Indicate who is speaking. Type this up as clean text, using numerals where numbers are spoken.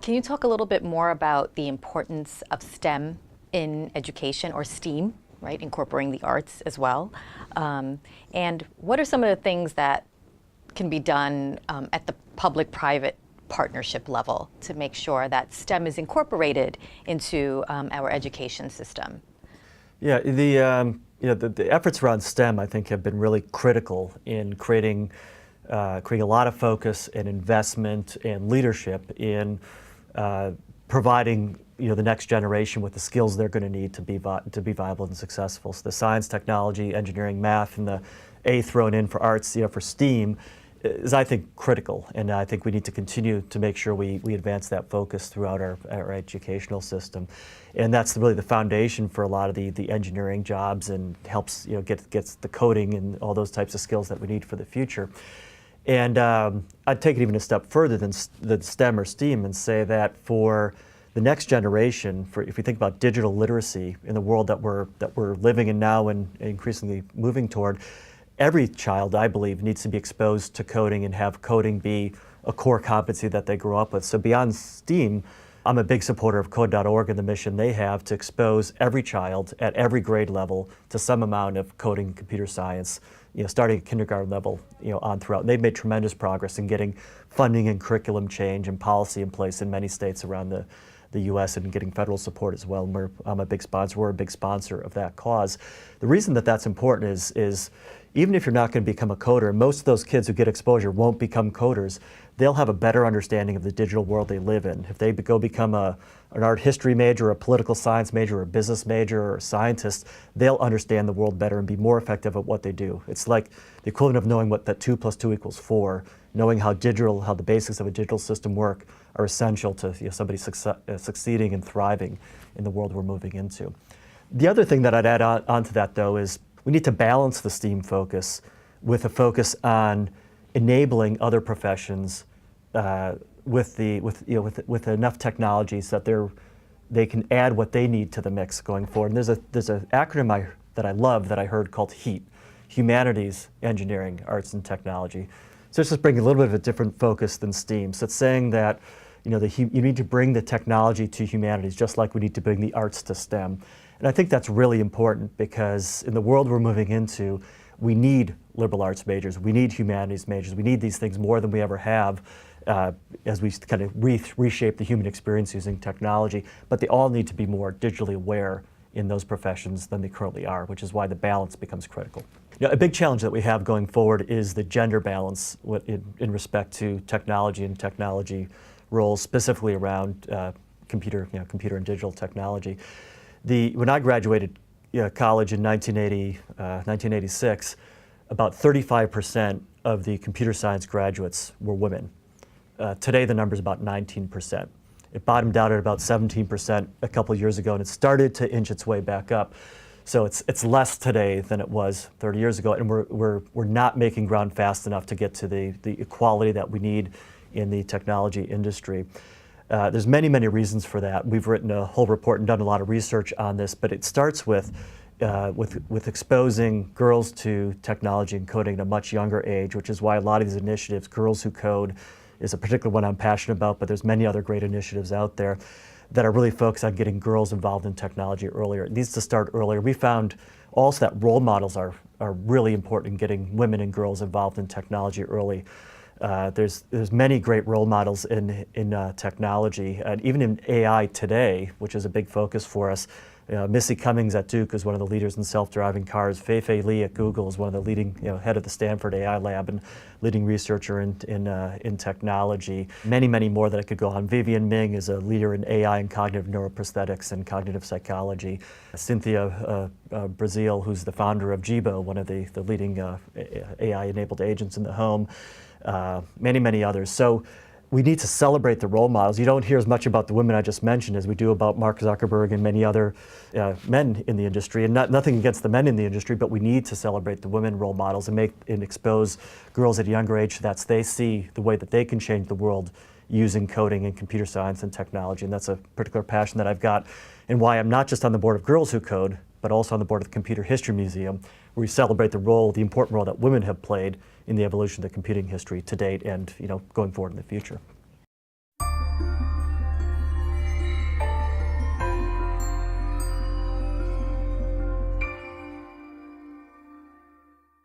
Speaker 1: Can you talk a little bit more about the importance of STEM in education, or STEAM, right, incorporating the arts as well? And what are some of the things that can be done at the public-private partnership level to make sure that STEM is incorporated into our education system?
Speaker 2: Yeah, the efforts around STEM, I think, have been really critical in creating a lot of focus and investment and leadership in providing the next generation with the skills they're going to need to be viable and successful. So the science, technology, engineering, math, and the A thrown in for arts, for STEAM, is, I think, critical. And I think we need to continue to make sure we advance that focus throughout our educational system. And that's really the foundation for a lot of the engineering jobs, and helps gets the coding and all those types of skills that we need for the future. And I'd take it even a step further than STEM or STEAM and say that for the next generation, if we think about digital literacy in the world that we're living in now and increasingly moving toward, every child, I believe, needs to be exposed to coding and have coding be a core competency that they grow up with. So beyond STEAM, I'm a big supporter of Code.org and the mission they have to expose every child at every grade level to some amount of coding and computer science, starting at kindergarten level, on throughout. And they've made tremendous progress in getting funding and curriculum change and policy in place in many states around the U.S. and getting federal support as well. And I'm a big sponsor. We're a big sponsor of that cause. The reason that that's important is even if you're not going to become a coder, most of those kids who get exposure won't become coders. They'll have a better understanding of the digital world they live in. If they go become an art history major, or a political science major, or a business major, or a scientist, they'll understand the world better and be more effective at what they do. It's like the equivalent of knowing that 2 + 2 = 4, knowing how the basics of a digital system work are essential to somebody succeeding and thriving in the world we're moving into. The other thing that I'd add on to that, though, is we need to balance the STEAM focus with a focus on enabling other professions with enough technology so that they can add what they need to the mix going forward. And there's an acronym that I love that I heard called HEAT: Humanities, Engineering, Arts, and Technology. So it's just bringing a little bit of a different focus than STEAM. So it's saying that you need to bring the technology to humanities just like we need to bring the arts to STEM. And I think that's really important, because in the world we're moving into, we need liberal arts majors, we need humanities majors, we need these things more than we ever have as we kind of reshape the human experience using technology. But they all need to be more digitally aware in those professions than they currently are, which is why the balance becomes critical. A big challenge that we have going forward is the gender balance in respect to technology and technology roles, specifically around computer and digital technology. When I graduated college in 1986, about 35% of the computer science graduates were women. Today the number is about 19%. It bottomed out at about 17% a couple years ago, and it started to inch its way back up. So it's less today than it was 30 years ago, and we're not making ground fast enough to get to the equality that we need in the technology industry. There's many reasons for that. We've written a whole report and done a lot of research on this, but it starts with exposing girls to technology and coding at a much younger age, which is why a lot of these initiatives, Girls Who Code is a particular one I'm passionate about, but there's many other great initiatives out there that are really focused on getting girls involved in technology earlier. It needs to start earlier. We found also that role models are really important in getting women and girls involved in technology early. There's many great role models in technology, and even in AI today, which is a big focus for us. Missy Cummings at Duke is one of the leaders in self-driving cars. Fei Li at Google is one of the leading, head of the Stanford AI lab and leading researcher in technology. Many more that I could go on. Vivian Ming is a leader in AI and cognitive neuroprosthetics and cognitive psychology. Cynthia Brazil, who's the founder of Jibo, one of the leading AI-enabled agents in the home. Many others. So we need to celebrate the role models. You don't hear as much about the women I just mentioned as we do about Mark Zuckerberg and many other men in the industry. And nothing against the men in the industry, but we need to celebrate the women role models and expose girls at a younger age so that they see the way that they can change the world using coding and computer science and technology. And that's a particular passion that I've got, and why I'm not just on the board of Girls Who Code, but also on the board of the Computer History Museum, where we celebrate the important role that women have played in the evolution of the computing history to date and going forward in the future.